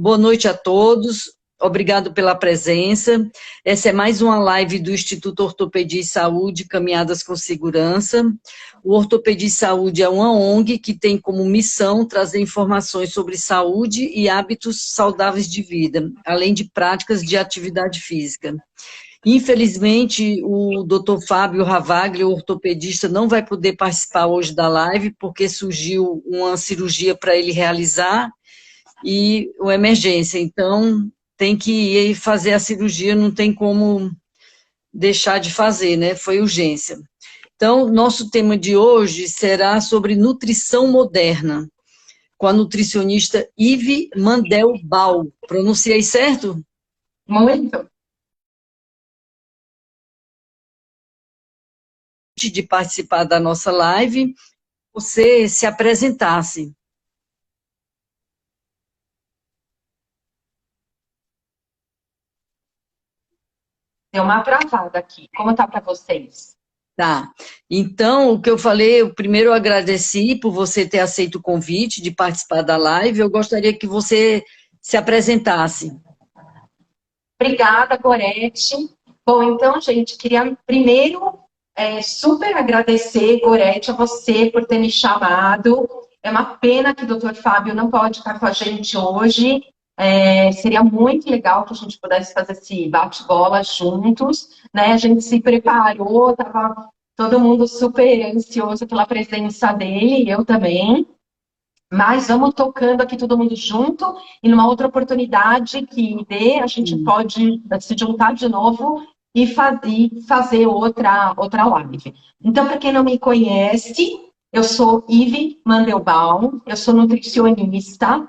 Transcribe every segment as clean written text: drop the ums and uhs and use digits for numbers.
Boa noite a todos, obrigado pela presença. Essa é mais uma live do Instituto Ortopedia e Saúde, Caminhadas com Segurança. O Ortopedia e Saúde é uma ONG que tem como missão trazer informações sobre saúde e hábitos saudáveis de vida, além de práticas de atividade física. Infelizmente, o Dr. Fábio Ravaglia, o ortopedista, não vai poder participar hoje da live, porque surgiu uma cirurgia para ele realizar, e uma emergência, então tem que ir fazer a cirurgia, não tem como deixar de fazer, né? Foi urgência. Então, nosso tema de hoje será sobre nutrição moderna, com a nutricionista Ive Mandelbaum. Pronunciei certo? Muito. Antes de participar da nossa live, você se apresentasse. Deu uma travada aqui. Como tá para vocês? Tá. Então, o que eu falei, eu primeiro agradeci por você ter aceito o convite de participar da live. Eu gostaria que você se apresentasse. Obrigada, Gorete. Bom, então, gente, queria primeiro super agradecer, Gorete, a você por ter me chamado. É uma pena que o Dr. Fábio não pode estar com a gente hoje. Seria muito legal que a gente pudesse fazer esse bate-bola juntos, né? A gente se preparou, estava todo mundo super ansioso pela presença dele, eu também. Mas vamos tocando aqui todo mundo junto, e numa outra oportunidade que dê, a gente pode se juntar de novo e fazer outra live. Então, para quem não me conhece, eu sou Ive Mandelbaum, eu sou nutricionista,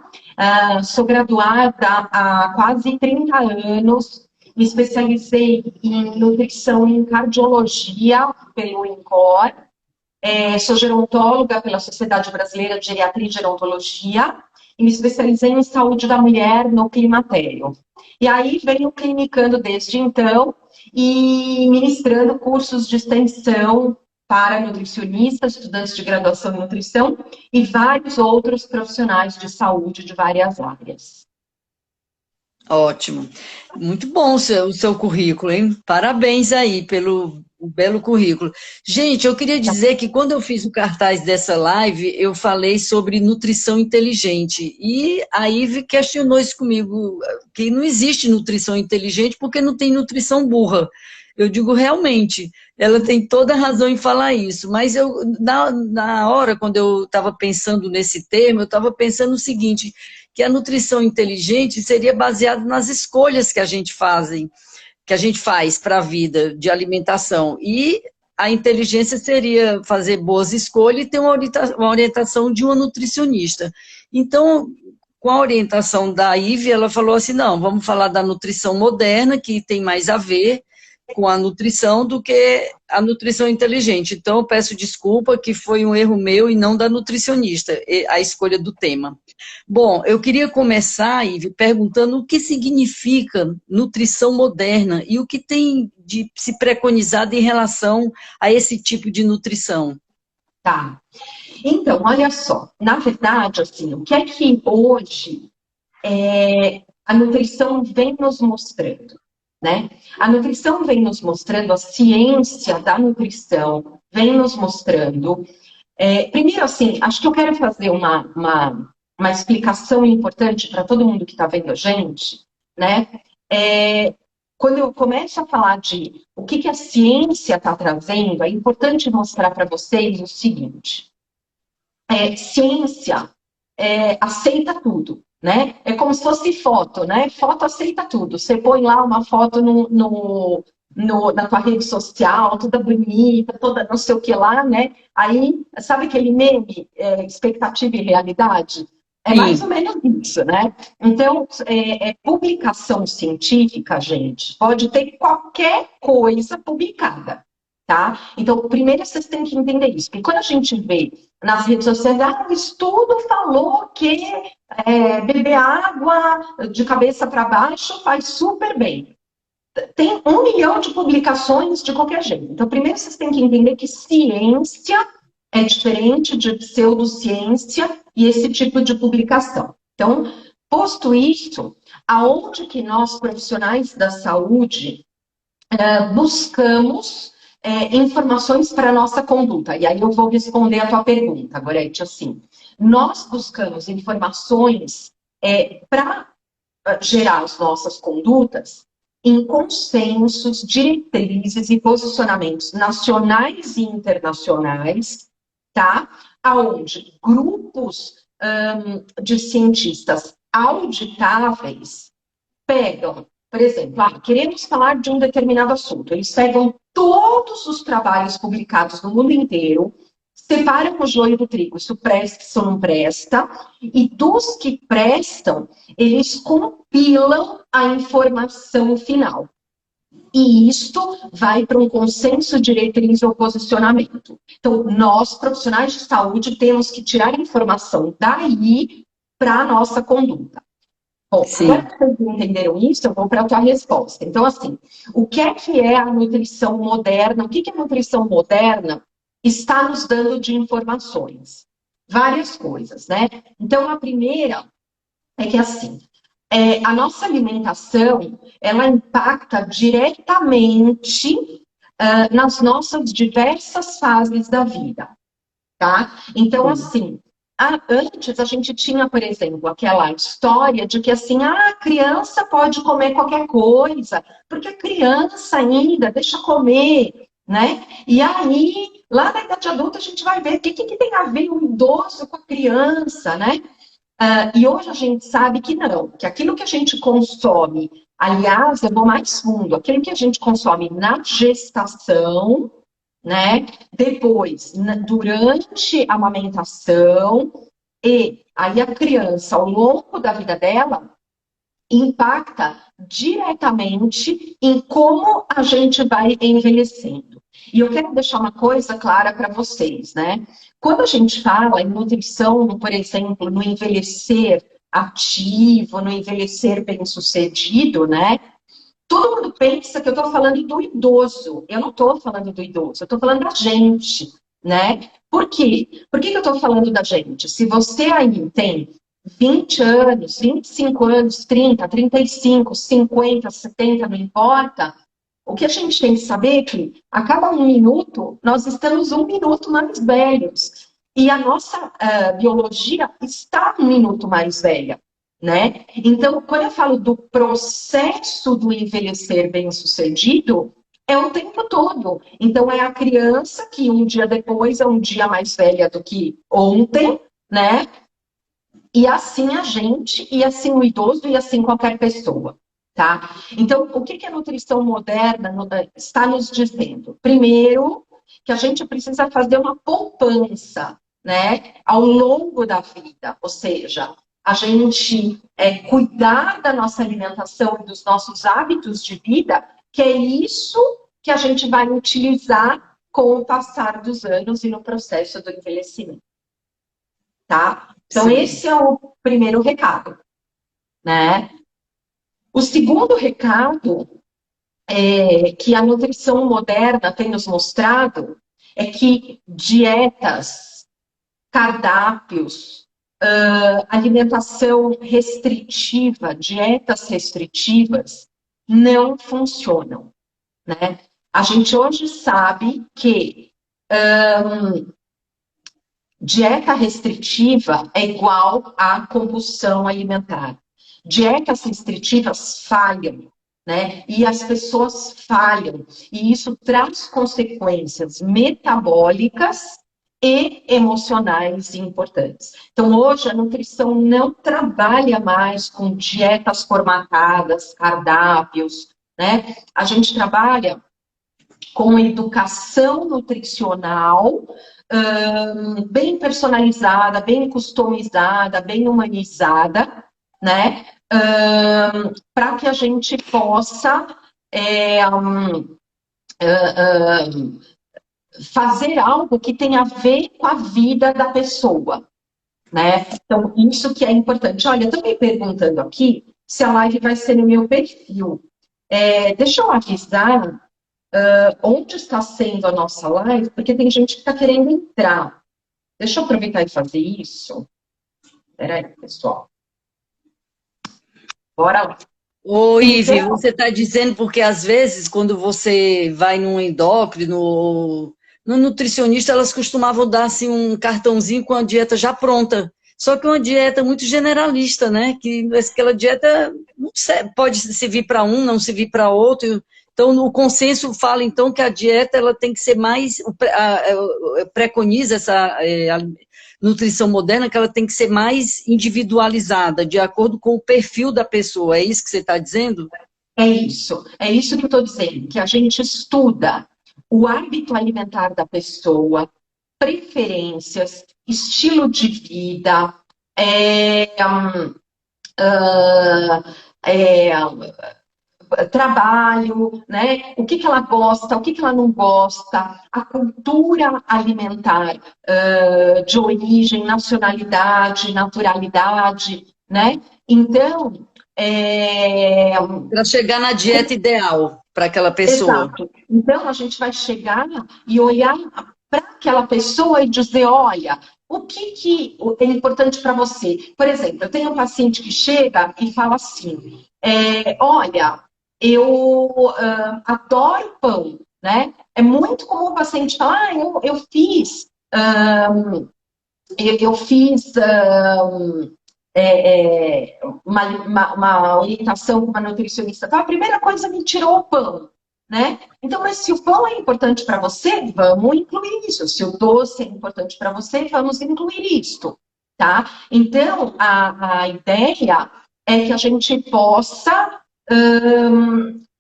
sou graduada há quase 30 anos, me especializei em nutrição e em cardiologia pelo INCOR, sou gerontóloga pela Sociedade Brasileira de Geriatria e Gerontologia e me especializei em saúde da mulher no climatério. E aí venho clinicando desde então e ministrando cursos de extensão para nutricionistas, estudantes de graduação em nutrição e vários outros profissionais de saúde de várias áreas. Ótimo. Muito bom o seu currículo, hein? Parabéns aí pelo belo currículo. Gente, eu queria dizer que quando eu fiz o cartaz dessa live, eu falei sobre nutrição inteligente. E a Ive questionou isso comigo, que não existe nutrição inteligente porque não tem nutrição burra. Eu digo, realmente, ela tem toda a razão em falar isso, mas eu, na hora, quando eu estava pensando nesse termo, eu estava pensando o seguinte, que a nutrição inteligente seria baseada nas escolhas que a gente faz para a vida de alimentação, e a inteligência seria fazer boas escolhas e ter uma orientação de uma nutricionista. Então, com a orientação da Ive, ela falou assim, não, vamos falar da nutrição moderna, que tem mais a ver com a nutrição do que a nutrição inteligente. Então, eu peço desculpa que foi um erro meu e não da nutricionista, a escolha do tema. Bom, eu queria começar, Ive, perguntando o que significa nutrição moderna e o que tem de se preconizado em relação a esse tipo de nutrição. Tá. Então, olha só, na verdade, assim, o que é que hoje a nutrição vem nos mostrando? Né? A nutrição vem nos mostrando, a ciência da nutrição vem nos mostrando. Primeiro, assim, acho que eu quero fazer uma explicação importante para todo mundo que está vendo a gente, né? Quando eu começo a falar de o que a ciência está trazendo, é importante mostrar para vocês o seguinte: ciência aceita tudo. Né? É como se fosse foto, né? Foto aceita tudo. Você põe lá uma foto na tua rede social, toda bonita, toda não sei o que lá, né? Aí, sabe aquele meme, expectativa e realidade? É mais ou menos isso, né? Então, publicação científica, gente, pode ter qualquer coisa publicada. Tá? Então, primeiro vocês têm que entender isso, porque quando a gente vê nas redes sociais, o estudo falou que beber água de cabeça para baixo faz super bem. Tem 1 milhão de publicações de qualquer jeito. Então, primeiro vocês têm que entender que ciência é diferente de pseudociência e esse tipo de publicação. Então, Posto isso, aonde que nós, profissionais da saúde, buscamos informações para a nossa conduta? E aí eu vou responder a tua pergunta, Gorete, assim. Nós buscamos informações para gerar as nossas condutas em consensos, diretrizes e posicionamentos nacionais e internacionais, tá? Aonde grupos de cientistas auditáveis pegam, por exemplo, queremos falar de um determinado assunto. Eles pegam todos os trabalhos publicados no mundo inteiro, separam o joio do trigo, isso presta, isso não presta, e dos que prestam, eles compilam a informação final. E isto vai para um consenso, diretriz ou posicionamento. Então, nós, profissionais de saúde, temos que tirar informação daí para a nossa conduta. Bom, agora que vocês entenderam isso, eu vou para a tua resposta. Então, assim, o que é a nutrição moderna? O que a nutrição moderna está nos dando de informações? Várias coisas, né? Então, a primeira é que, assim, a nossa alimentação, ela impacta diretamente nas nossas diversas fases da vida, tá? Então, assim, antes a gente tinha, por exemplo, aquela história de que, assim, a criança pode comer qualquer coisa, porque a criança ainda deixa comer, né? E aí, lá na idade adulta, a gente vai ver o que tem a ver o idoso com a criança, né? E hoje a gente sabe que não, que aquilo que a gente consome, aliás, eu vou mais fundo, aquilo que a gente consome na gestação, né? Depois, durante a amamentação, e aí a criança, ao longo da vida dela, impacta diretamente em como a gente vai envelhecendo. E eu quero deixar uma coisa clara para vocês, né? Quando a gente fala em nutrição, por exemplo, no envelhecer ativo, no envelhecer bem-sucedido, né? Todo mundo pensa que eu estou falando do idoso. Eu não estou falando do idoso, eu estou falando da gente, né? Por quê? Por que eu estou falando da gente? Se você aí tem 20 anos, 25 anos, 30, 35, 50, 70, não importa. O que a gente tem que saber é que a cada 1 minuto, nós estamos 1 minuto mais velhos. E a nossa biologia está 1 minuto mais velha, né? Então, quando eu falo do processo do envelhecer bem-sucedido, é o tempo todo. Então, é a criança que um dia depois é um dia mais velha do que ontem, né? E assim a gente, e assim o idoso, e assim qualquer pessoa, tá? Então, o que a nutrição moderna está nos dizendo? Primeiro, que a gente precisa fazer uma poupança, né? Ao longo da vida, ou seja, a gente cuidar da nossa alimentação e dos nossos hábitos de vida, que é isso que a gente vai utilizar com o passar dos anos e no processo do envelhecimento, tá? Então, sim, esse é o primeiro recado, né? O segundo recado que a nutrição moderna tem nos mostrado é que dietas, cardápios, alimentação restritiva, dietas restritivas, não funcionam, né? A gente hoje sabe que dieta restritiva é igual a compulsão alimentar. Dietas restritivas falham, né? E as pessoas falham. E isso traz consequências metabólicas e emocionais importantes. Então, hoje, a nutrição não trabalha mais com dietas formatadas, cardápios, né? A gente trabalha com educação nutricional bem personalizada, bem customizada, bem humanizada, né? Para que a gente possa fazer algo que tenha a ver com a vida da pessoa, né? Então, isso que é importante. Olha, estou me perguntando aqui se a live vai ser no meu perfil. Deixa eu avisar onde está sendo a nossa live, porque tem gente que está querendo entrar. Deixa eu aproveitar e fazer isso. Espera aí, pessoal. Bora lá. Ô, Ive, Então, você está dizendo porque às vezes, quando você vai num endócrino, no nutricionista, elas costumavam dar assim, um cartãozinho com a dieta já pronta. Só que é uma dieta muito generalista, né? Que aquela dieta não pode servir para um, não servir para outro. Então, o consenso fala, então, que a dieta ela tem que ser mais, preconiza essa nutrição moderna, que ela tem que ser mais individualizada, de acordo com o perfil da pessoa. É isso que você está dizendo? é isso que eu estou dizendo, que a gente estuda o hábito alimentar da pessoa, preferências, estilo de vida, ah, é, trabalho, né? O que que ela gosta, o que que ela não gosta, a cultura alimentar de origem, nacionalidade, naturalidade, né? Então, Para chegar na dieta ideal para aquela pessoa. exato. Então, a gente vai chegar e olhar para aquela pessoa e dizer, olha, o que é importante para você? Por exemplo, eu tenho um paciente que chega e fala assim, olha, eu adoro pão, né? É muito comum o paciente falar, eu fiz, eu fiz uma orientação com uma nutricionista. Então, a primeira coisa me tirou o pão, né? Então, mas se o pão é importante para você, vamos incluir isso. Se o doce é importante para você, vamos incluir isto, tá? Então, a ideia é que a gente possa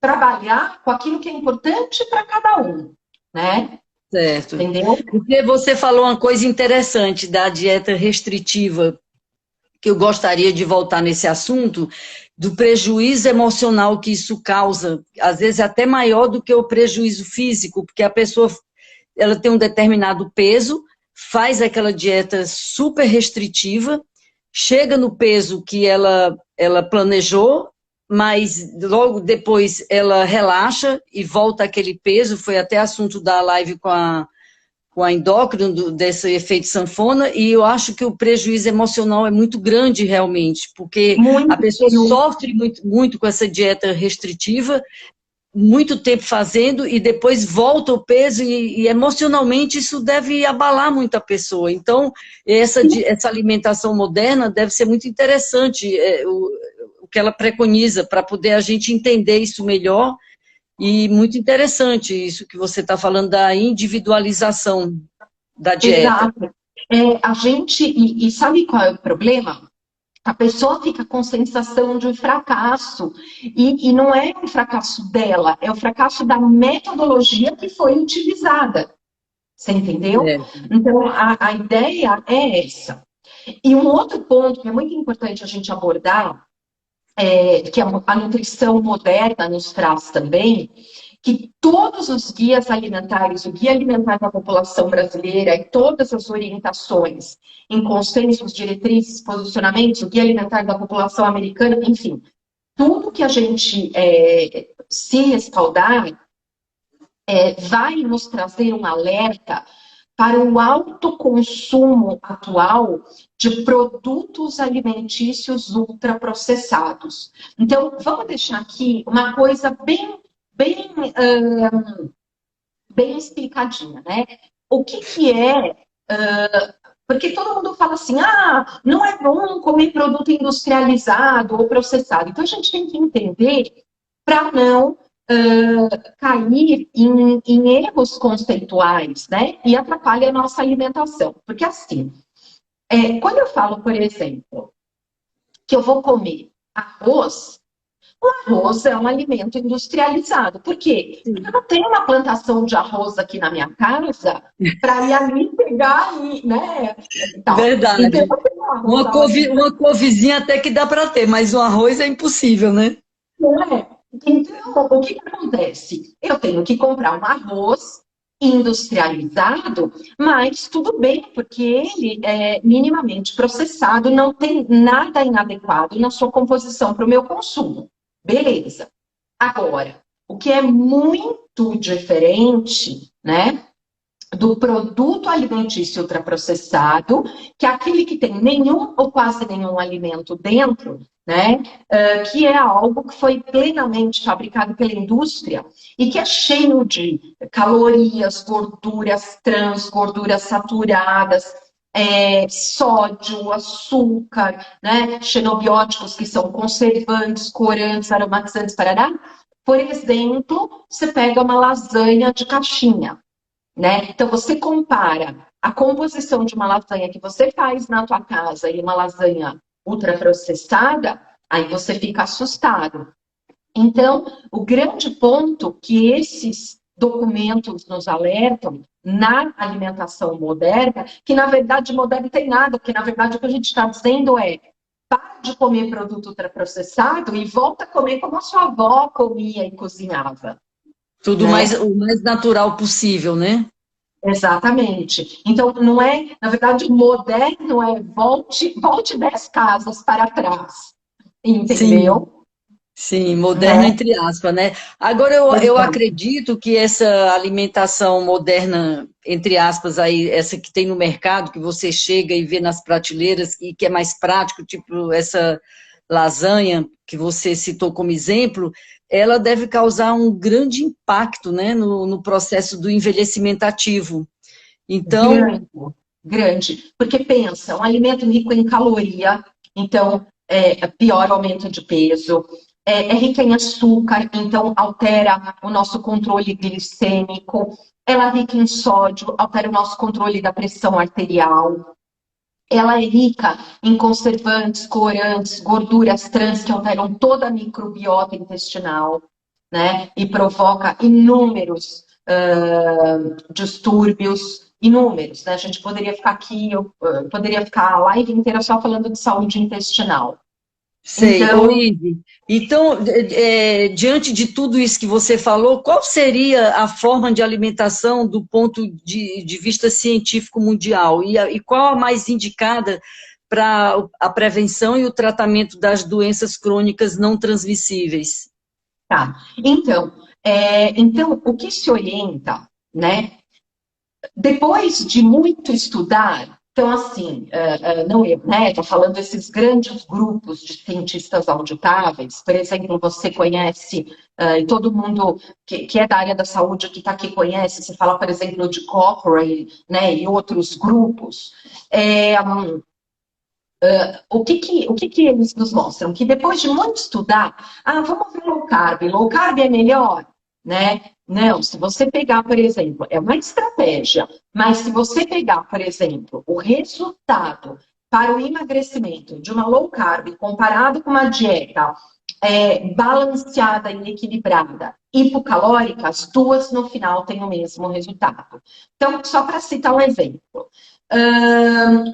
trabalhar com aquilo que é importante para cada um, né? Certo. Entendeu? Porque você falou uma coisa interessante da dieta restritiva, que eu gostaria de voltar nesse assunto, do prejuízo emocional que isso causa, às vezes até maior do que o prejuízo físico, porque a pessoa ela tem um determinado peso, faz aquela dieta super restritiva, chega no peso que ela planejou, mas logo depois ela relaxa e volta àquele peso, foi até assunto da live com a endócrino, desse efeito sanfona, e eu acho que o prejuízo emocional é muito grande realmente, porque a Muito, pessoa sofre muito, muito com essa dieta restritiva, muito tempo fazendo e depois volta o peso e emocionalmente isso deve abalar muito a pessoa. Então, essa alimentação moderna deve ser muito interessante, o que ela preconiza para poder a gente entender isso melhor e muito interessante isso que você está falando da individualização da dieta. exato. A gente, e sabe qual é o problema? A pessoa fica com sensação de fracasso, e não é um fracasso dela, é o fracasso da metodologia que foi utilizada. Você entendeu? É, Então, a ideia é essa. E um outro ponto que é muito importante a gente abordar, que a nutrição moderna nos traz também, que todos os guias alimentares, o Guia Alimentar da População Brasileira e todas as orientações em consensos, diretrizes, posicionamentos, o Guia Alimentar da População Americana, enfim, tudo que a gente se respaldar vai nos trazer um alerta para o alto consumo atual de produtos alimentícios ultraprocessados. Então, vamos deixar aqui uma coisa bem explicadinha, né? O que é... porque todo mundo fala assim, não é bom comer produto industrializado ou processado. Então, a gente tem que entender para não cair em erros conceituais, né? E atrapalha a nossa alimentação. Porque assim, quando eu falo, por exemplo, que eu vou comer arroz, o arroz é um alimento industrializado. Por quê? Porque eu não tenho uma plantação de arroz aqui na minha casa para ir ali pegar e, né? Tal. verdade. Então, eu tenho Uma couvezinha até que dá para ter, mas o arroz é impossível, né? Então, o que acontece? Eu tenho que comprar um arroz industrializado, mas tudo bem, porque ele é minimamente processado, não tem nada inadequado na sua composição para o meu consumo. Beleza. Agora, o que é muito diferente, né, do produto alimentício ultraprocessado, que é aquele que tem nenhum ou quase nenhum alimento dentro, né? Que é algo que foi plenamente fabricado pela indústria e que é cheio de calorias, gorduras trans, gorduras saturadas, sódio, açúcar, né? Xenobióticos, que são conservantes, corantes, aromatizantes, parará. Por exemplo, você pega uma lasanha de caixinha, né? Então, você compara a composição de uma lasanha que você faz na tua casa e uma lasanha ultraprocessada, aí você fica assustado. Então, o grande ponto que esses documentos nos alertam na alimentação moderna, que na verdade moderna não tem nada, porque na verdade o que a gente está dizendo é para de comer produto ultraprocessado e volta a comer como a sua avó comia e cozinhava, Tudo né? o mais natural possível, né? Exatamente. Então, não é, na verdade, moderno é volte 10 casas para trás, Sim. entendeu? Sim, moderno Né? entre aspas, né? Agora eu Exato. acredito que essa alimentação moderna, entre aspas, aí, essa que tem no mercado, que você chega e vê nas prateleiras e que é mais prático, tipo essa lasanha que você citou como exemplo, ela deve causar um grande impacto, né, no processo do envelhecimento ativo. Então, Grande, grande. Porque pensa, um alimento rico em caloria, então pior o aumento de peso. É rica em açúcar, então altera o nosso controle glicêmico. Ela é rica em sódio, altera o nosso controle da pressão arterial. Ela é rica em conservantes, corantes, gorduras trans que alteram toda a microbiota intestinal, né? E provoca inúmeros distúrbios, inúmeros, né? A gente poderia ficar aqui, eu poderia ficar a live inteira só falando de saúde intestinal. sei. Ô, Então, Ive, então, diante de tudo isso que você falou, qual seria a forma de alimentação do ponto de vista científico mundial? E qual a mais indicada para a prevenção e o tratamento das doenças crônicas não transmissíveis? tá. Então, o que se orienta, né? Depois de muito estudar, então, assim, não eu, né? Estou falando desses grandes grupos de cientistas auditáveis. Por exemplo, você conhece, e todo mundo que é da área da saúde que está aqui conhece, você fala, por exemplo, de Cochrane, né? E outros grupos. O que que eles nos mostram? Que depois de muito estudar, vamos ver low carb é melhor, né? Não, se você pegar, por exemplo, é uma estratégia, mas se você pegar, por exemplo, o resultado para o emagrecimento de uma low carb comparado com uma dieta balanceada e equilibrada, hipocalórica, as duas no final têm o mesmo resultado. Então, só para citar um exemplo.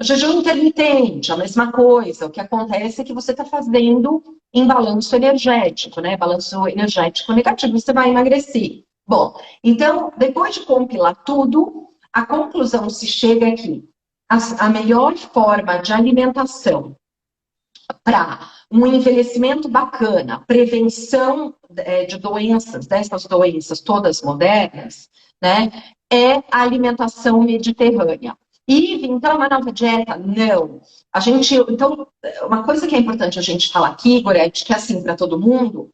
Jejum intermitente, a mesma coisa. O que acontece é que você está fazendo em balanço energético, né? Balanço energético negativo, você vai emagrecer. Bom, então, depois de compilar tudo, a conclusão se chega aqui. A melhor forma de alimentação para um envelhecimento bacana, prevenção de doenças, dessas doenças todas modernas, né? É a alimentação mediterrânea. E então, uma nova dieta? Não. Então, uma coisa que é importante a gente falar aqui, Gorete, que é assim para todo mundo,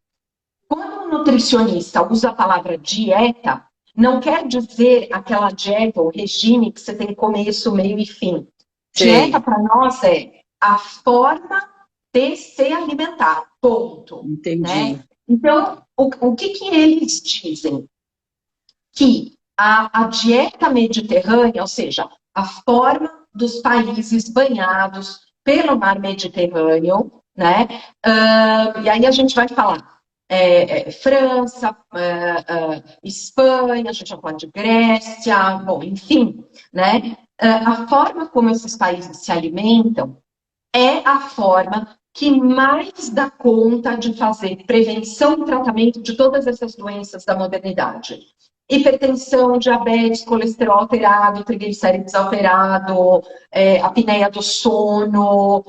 quando um nutricionista usa a palavra dieta, não quer dizer aquela dieta ou regime que você tem começo, meio e fim. Dieta Sei, para nós é a forma de se alimentar, ponto. Né? entendi. Então, o que eles dizem? Que a dieta mediterrânea, ou seja, a forma dos países banhados pelo mar Mediterrâneo, né? E aí a gente vai falar França, Espanha, a gente vai falar de Grécia, bom, enfim, né? A forma como esses países se alimentam é a forma que mais dá conta de fazer prevenção e tratamento de todas essas doenças da modernidade. Hipertensão, diabetes, colesterol alterado, triglicérides alterado, apneia do sono,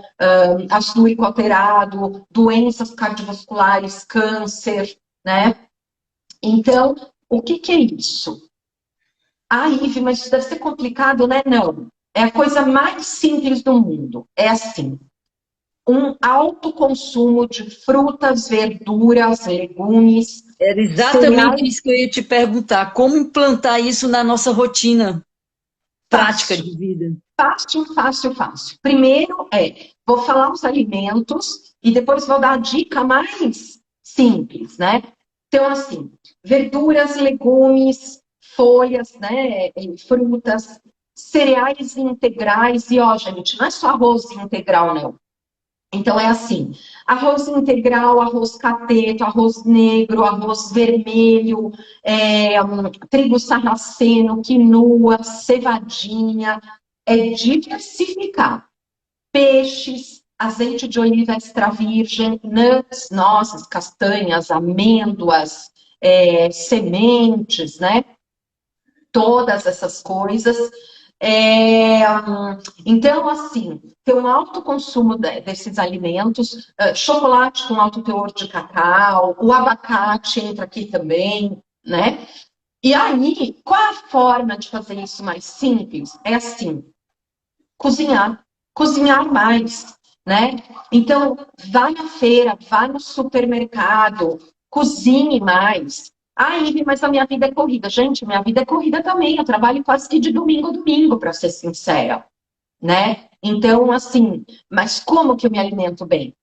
ácido úrico alterado, doenças cardiovasculares, câncer, né? Então, o que é isso? Ive, mas isso deve ser complicado, né? Não. É a coisa mais simples do mundo. É assim. um alto consumo de frutas, verduras, legumes, Era exatamente cereais. isso que eu ia te perguntar. Como implantar isso na nossa rotina prática Fácil, de vida? fácil, fácil, fácil. Primeiro vou falar os alimentos e depois vou dar a dica mais simples, né? Então, assim, verduras, legumes, folhas, né, frutas, cereais integrais e, ó, gente, não é só arroz integral, não. Então, é assim, arroz integral, arroz cateto, arroz negro, arroz vermelho, trigo sarraceno, quinoa, cevadinha, diversificar. Peixes, azeite de oliva extra virgem, nuts, nozes, castanhas, amêndoas, sementes, né? Todas essas coisas. Então, assim, ter um alto consumo desses alimentos, chocolate com alto teor de cacau, o abacate entra aqui também, né? E aí, qual é a forma de fazer isso mais simples? É assim, cozinhar, cozinhar mais, né? Então, vá na feira, vá no supermercado, cozinhe mais. Ah, Ive, mas a minha vida é corrida. Gente, minha vida é corrida também. Eu trabalho quase que de domingo a domingo, para ser sincera, né? Então, assim, mas como que eu me alimento bem?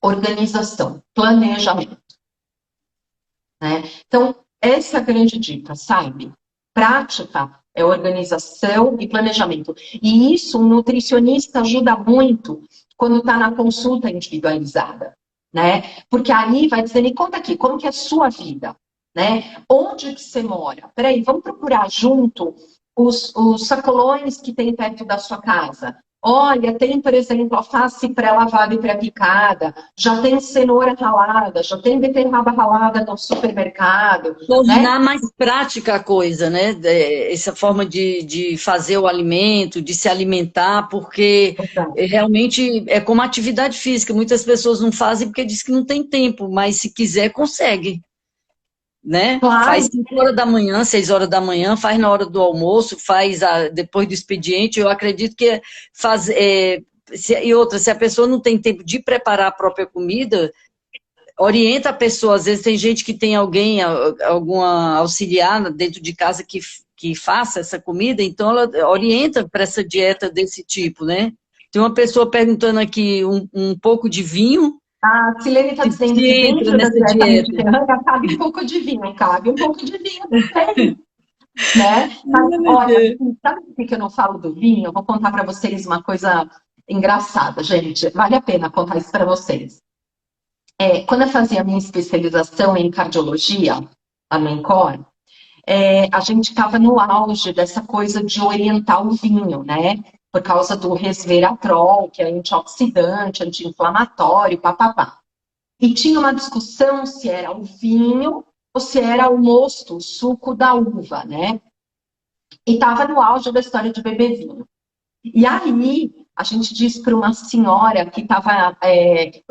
Organização, planejamento, né? Então, essa é a grande dica, sabe? Prática é organização e planejamento. E isso o nutricionista ajuda muito quando está na consulta individualizada, né? Porque aí vai dizer, me conta aqui, como que é a sua vida, né? Onde que você mora? Peraí, vamos procurar junto os sacolões que tem perto da sua casa. Olha, tem, por exemplo, alface pré-lavada e pré-picada, já tem cenoura ralada, já tem beterraba ralada no supermercado, né? Tornar mais prática a coisa, né? Essa forma de fazer o alimento, de se alimentar, porque realmente é como atividade física. Muitas pessoas não fazem porque diz que não tem tempo, mas se quiser, consegue, né? Faz Claro, 5 horas da manhã, 6 horas da manhã, faz na hora do almoço, faz depois do expediente. Eu acredito que e outra, se a pessoa não tem tempo de preparar a própria comida, orienta a pessoa. Às vezes tem gente que tem alguém, alguma auxiliar dentro de casa que faça essa comida, então ela orienta para essa dieta desse tipo, né? Tem uma pessoa perguntando aqui um pouco de vinho, a Silene está dizendo se que entra dentro da nessa dieta dieta. mediterrânea cabe um pouco de vinho também, né? Mas, Ai, meu olha, Deus. sabe por que eu não falo do vinho? Eu vou contar para vocês uma coisa engraçada, gente. Vale a pena contar isso para vocês. Quando eu fazia a minha especialização em cardiologia, lá no ENCOR, a gente estava no auge dessa coisa de orientar o vinho, né? Por causa do resveratrol, que é antioxidante, anti-inflamatório, papapá. E tinha uma discussão se era o vinho ou se era o mosto, o suco da uva, né? E estava no auge da história de beber vinho. E aí, a gente disse para uma senhora que estava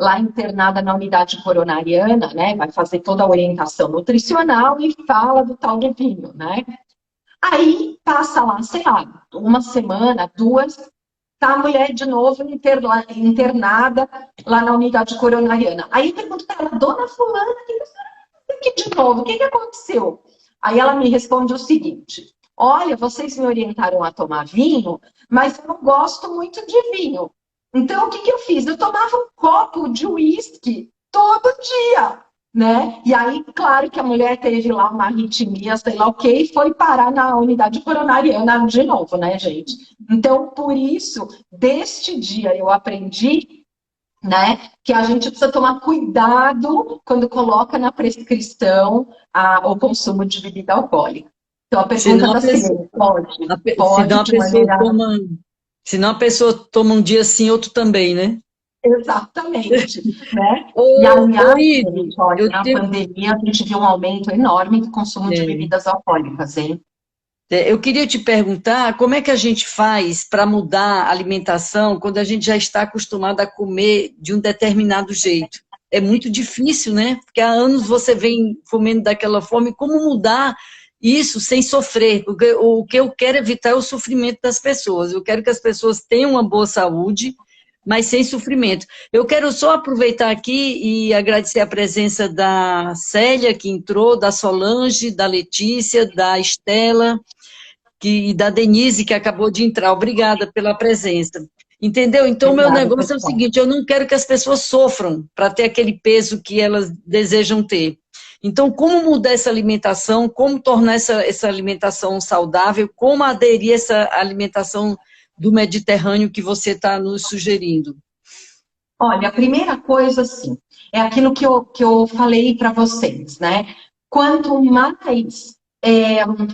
lá internada na unidade coronariana, né? Vai fazer toda a orientação nutricional e fala do tal do vinho, né? Aí passa lá, sei lá, uma semana, duas, tá a mulher de novo internada lá na unidade coronariana. Aí eu pergunto para ela, dona fulana, o que a senhora fez aqui de novo? O que aconteceu? Aí ela me responde o seguinte, olha, vocês me orientaram a tomar vinho, mas eu não gosto muito de vinho. Então, o que eu fiz? Eu tomava um copo de uísque todo dia, né? E aí, claro que a mulher teve lá uma arritmia, sei lá o quê, e foi parar na unidade coronariana de novo, né, gente? Então, por isso, deste dia eu aprendi, né, que a gente precisa tomar cuidado quando coloca na prescrição o consumo de bebida alcoólica. Então, a pergunta Senão a da pessoa, Silene, pode, senão pode a de pessoa maneira... toma, senão a pessoa toma um dia sim, outro também, né? Exatamente, né? E, Ô aliás, Ive, gente, olha, eu na tenho, pandemia a gente viu um aumento enorme do consumo de é, bebidas alcoólicas, hein? eu queria te perguntar como é que a gente faz para mudar a alimentação quando a gente já está acostumado a comer de um determinado jeito. É muito difícil, né? Porque há anos você vem comendo daquela forma, e como mudar isso sem sofrer? Porque o que eu quero evitar é o sofrimento das pessoas. Eu quero que as pessoas tenham uma boa saúde, mas sem sofrimento. Eu quero só aproveitar aqui e agradecer a presença da Célia, que entrou, da Solange, da Letícia, da Estela, e da Denise, que acabou de entrar. Obrigada pela presença. Entendeu? Então, o meu Obrigada, negócio é o pessoal. seguinte, eu não quero que as pessoas sofram para ter aquele peso que elas desejam ter. Então, como mudar essa alimentação, como tornar essa alimentação saudável, como aderir a essa alimentação do Mediterrâneo que você está nos sugerindo? Olha, a primeira coisa, assim, é aquilo que eu falei para vocês, né? Quanto mais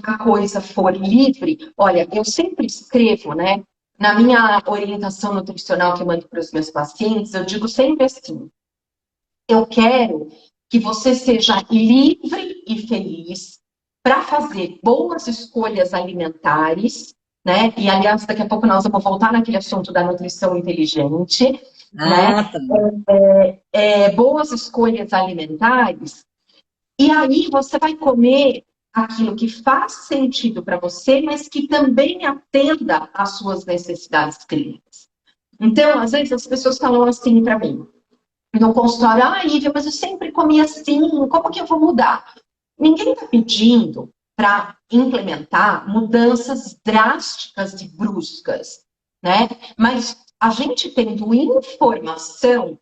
a coisa for livre, olha, eu sempre escrevo, né? Na minha orientação nutricional que eu mando para os meus pacientes, eu digo sempre assim: eu quero que você seja livre e feliz para fazer boas escolhas alimentares, né? E, aliás, daqui a pouco nós vamos voltar naquele assunto da nutrição inteligente, né? Ah, tá. Boas escolhas alimentares, e aí você vai comer aquilo que faz sentido para você, mas que também atenda às suas necessidades clínicas. Então, às vezes, as pessoas falam assim para mim, no consultório: Lívia, mas eu sempre comi assim, como que eu vou mudar? Ninguém está pedindo para implementar mudanças drásticas e bruscas, né? Mas a gente tendo informação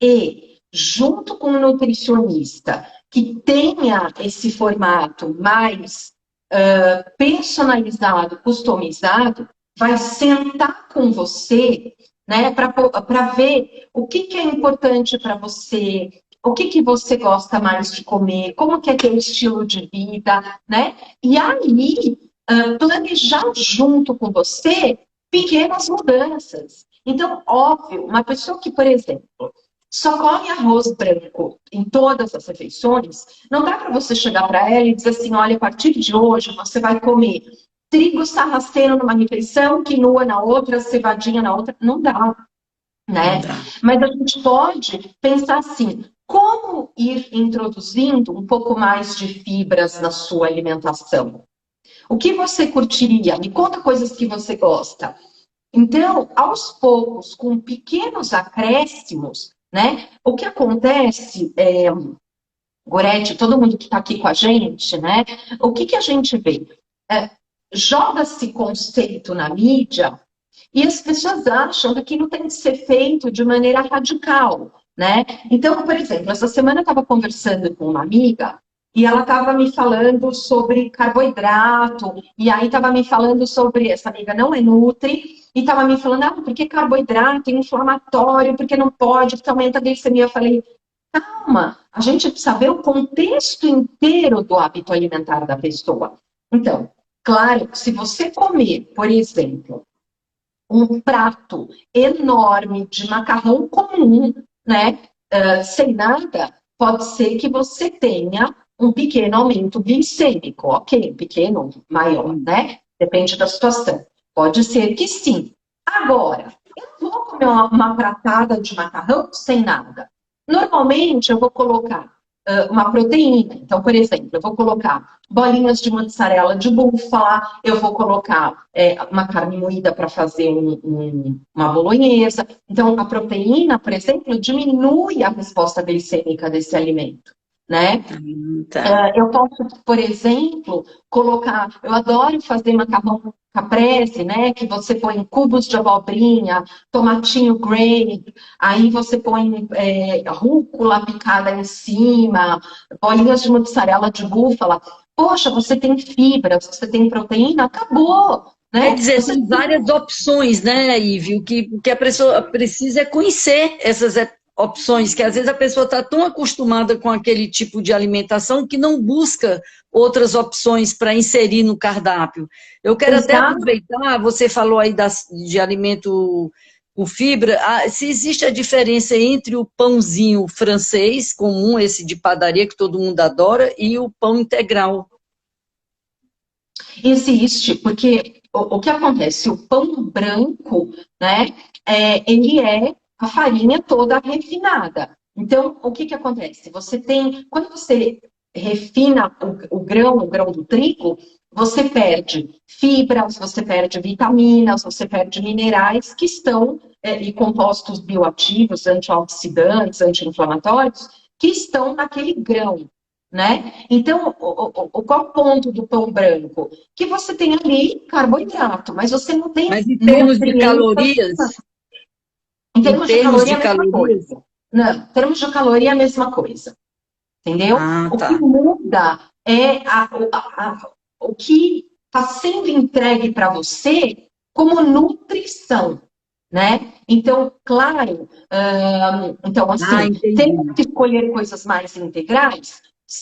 e, junto com o nutricionista, que tenha esse formato mais personalizado, customizado, vai sentar com você, né, para ver o que é importante para você, o que você gosta mais de comer, como que é teu estilo de vida, né? E aí, planejar junto com você pequenas mudanças. Então, óbvio, uma pessoa que, por exemplo, só come arroz branco em todas as refeições, não dá para você chegar para ela e dizer assim: olha, a partir de hoje você vai comer trigo sarraceno numa refeição, quinoa na outra, cevadinha na outra. Não dá, Não né? dá. Mas a gente pode pensar assim: como ir introduzindo um pouco mais de fibras na sua alimentação? O que você curtiria? Me conta coisas que você gosta. Então, aos poucos, com pequenos acréscimos, né? O que acontece, Gorete, todo mundo que está aqui com a gente, né? O que a gente vê? Joga-se conceito na mídia e as pessoas acham que aquilo tem que ser feito de maneira radical, né? Então, por exemplo, essa semana eu estava conversando com uma amiga e ela estava me falando sobre carboidrato, e aí estava me falando sobre, essa amiga não é nutri, e estava me falando: porque carboidrato é inflamatório, porque não pode, porque aumenta a glicemia. Eu falei: calma, a gente precisa ver o contexto inteiro do hábito alimentar da pessoa. Então, claro, se você comer, por exemplo, um prato enorme de macarrão comum, né, sem nada, pode ser que você tenha um pequeno aumento glicêmico, ok? Um pequeno, maior, né? Depende da situação. Pode ser que sim. Agora, eu vou comer uma pratada de macarrão sem nada. Normalmente, eu vou colocar uma proteína. Então, por exemplo, eu vou colocar bolinhas de mussarela de búfala, eu vou colocar uma carne moída para fazer uma bolonhesa. Então, a proteína, por exemplo, diminui a resposta glicêmica desse alimento, né? Tá. Eu posso, por exemplo, colocar... Eu adoro fazer macarrão caprese, né? Que você põe cubos de abobrinha, tomatinho grey, aí você põe rúcula picada em cima, bolinhas de mussarela de búfala. Poxa, você tem fibras, você tem proteína, acabou, Quer né? dizer, Você são várias opções, né, Ive? O que a pessoa precisa é conhecer essas opções, que às vezes a pessoa está tão acostumada com aquele tipo de alimentação que não busca outras opções para inserir no cardápio. Eu quero até Exato. aproveitar, você falou aí de alimento com fibra, se existe a diferença entre o pãozinho francês comum, esse de padaria que todo mundo adora, e o pão integral. Existe, porque o que acontece? O pão branco, né, ele é a farinha toda refinada. Então, o que acontece? Você tem, quando você refina o grão do trigo, você perde fibras, você perde vitaminas, você perde minerais que estão e compostos bioativos, antioxidantes, anti-inflamatórios, que estão naquele grão, né? Então, qual o ponto do pão branco? Que você tem ali carboidrato, mas você não tem Mas em termos de nutrientes. calorias, Em em termos de termos caloria, de é a mesma calorias, coisa. Não, em termos de caloria, é a mesma coisa. Entendeu? ah, O que tá. muda é o que está sendo entregue para você como nutrição, né? Então, claro, então Ah, assim, ter entendi. que escolher coisas mais integrais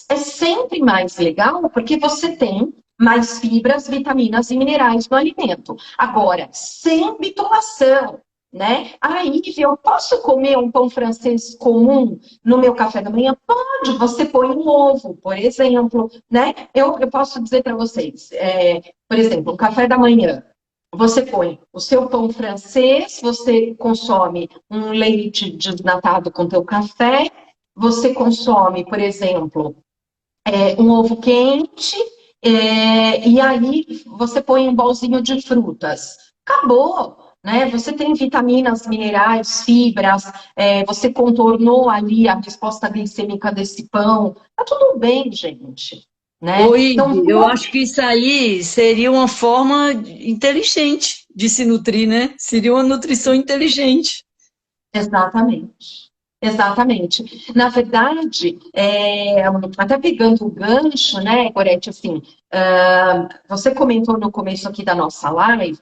é sempre mais legal, porque você tem mais fibras, vitaminas e minerais no alimento. Agora, sem bitolação, né? Aí, eu posso comer um pão francês comum no meu café da manhã? Pode, você põe um ovo, por exemplo, né? Eu posso dizer para vocês, por exemplo, um café da manhã, você põe o seu pão francês, você consome um leite desnatado com teu café, você consome, por exemplo, um ovo quente, e aí você põe um bolzinho de frutas. Acabou, né? Você tem vitaminas, minerais, fibras, você contornou ali a resposta glicêmica desse pão. Tá tudo bem, gente, Ô, né? Então, Ive, eu acho que isso aí seria uma forma inteligente de se nutrir, né? Seria uma nutrição inteligente. exatamente. Exatamente. Na verdade, até pegando o gancho, né, Gorete, assim, você comentou no começo aqui da nossa live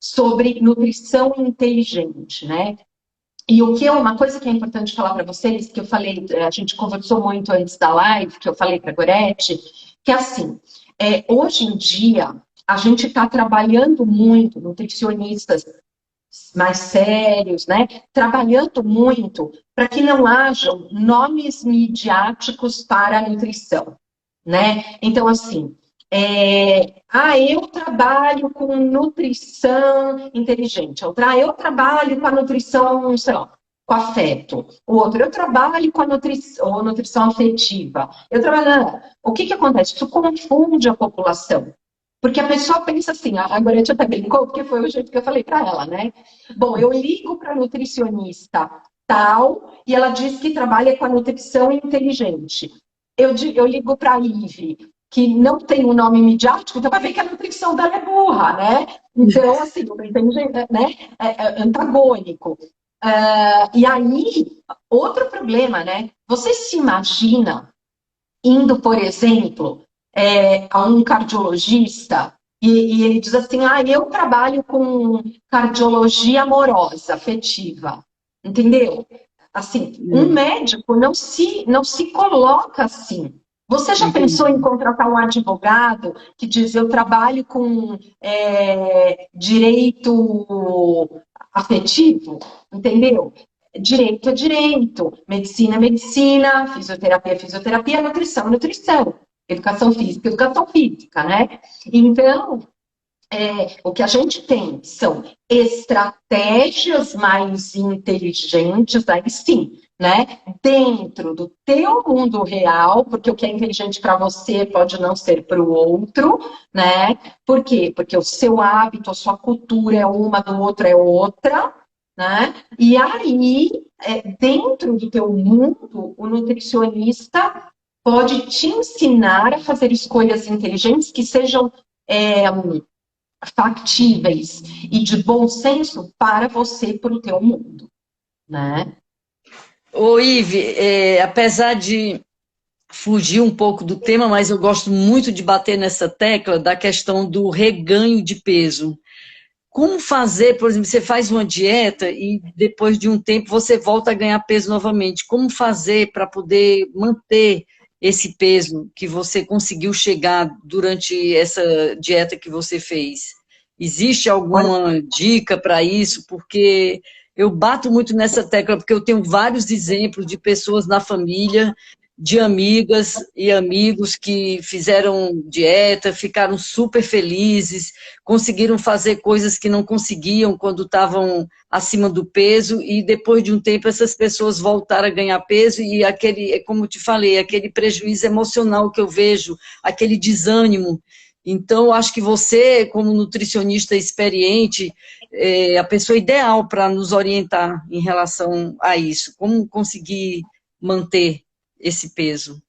sobre nutrição inteligente, né? E o que é uma coisa que é importante falar para vocês, que eu falei, a gente conversou muito antes da live, que eu falei para a Gorete, que assim, hoje em dia, a gente está trabalhando muito, nutricionistas mais sérios, né? Trabalhando muito para que não hajam nomes midiáticos para a nutrição, né? Então, assim, eu trabalho com nutrição inteligente. Eu trabalho com a nutrição, sei lá, com afeto. O outro, eu trabalho com a nutrição afetiva. O que acontece? Isso confunde a população. Porque a pessoa pensa assim, a Gorete até brincou, porque foi o jeito que eu falei para ela, né? Bom, eu ligo para a nutricionista tal, e ela diz que trabalha com a nutrição inteligente. Eu ligo para a Ive, que não tem um nome midiático, então vai ver que a nutrição dela é burra, né? Então, assim, não inteligente, né? É antagônico. E aí, outro problema, né? Você se imagina indo, por exemplo, a um cardiologista e ele diz assim, eu trabalho com cardiologia amorosa, afetiva, entendeu? Assim, um Hum, médico não se coloca assim. Você já pensou em entendi. contratar um advogado que diz, eu trabalho com direito afetivo, entendeu? Direito é direito, medicina é medicina, fisioterapia é fisioterapia, nutrição é nutrição, educação física, né? Então, o que a gente tem são estratégias mais inteligentes, aí sim, né? Dentro do teu mundo real, porque o que é inteligente para você pode não ser para o outro, né? Por quê? Porque o seu hábito, a sua cultura é uma, do outro é outra, né? E aí, dentro do teu mundo, o nutricionista pode te ensinar a fazer escolhas inteligentes que sejam factíveis e de bom senso para você, para o teu mundo, né? Ô, Ive, apesar de fugir um pouco do tema, mas eu gosto muito de bater nessa tecla da questão do reganho de peso. Como fazer, por exemplo, você faz uma dieta e depois de um tempo você volta a ganhar peso novamente. Como fazer para poder manter esse peso que você conseguiu chegar durante essa dieta que você fez? Existe Olha, alguma dica para isso? Porque eu bato muito nessa tecla, porque eu tenho vários exemplos de pessoas na família, de amigas e amigos que fizeram dieta, ficaram super felizes, conseguiram fazer coisas que não conseguiam quando estavam acima do peso, e depois de um tempo essas pessoas voltaram a ganhar peso, e aquele, como eu te falei, aquele prejuízo emocional que eu vejo, aquele desânimo. Então, eu acho que você, como nutricionista experiente, a pessoa ideal para nos orientar em relação a isso? Como conseguir manter esse peso?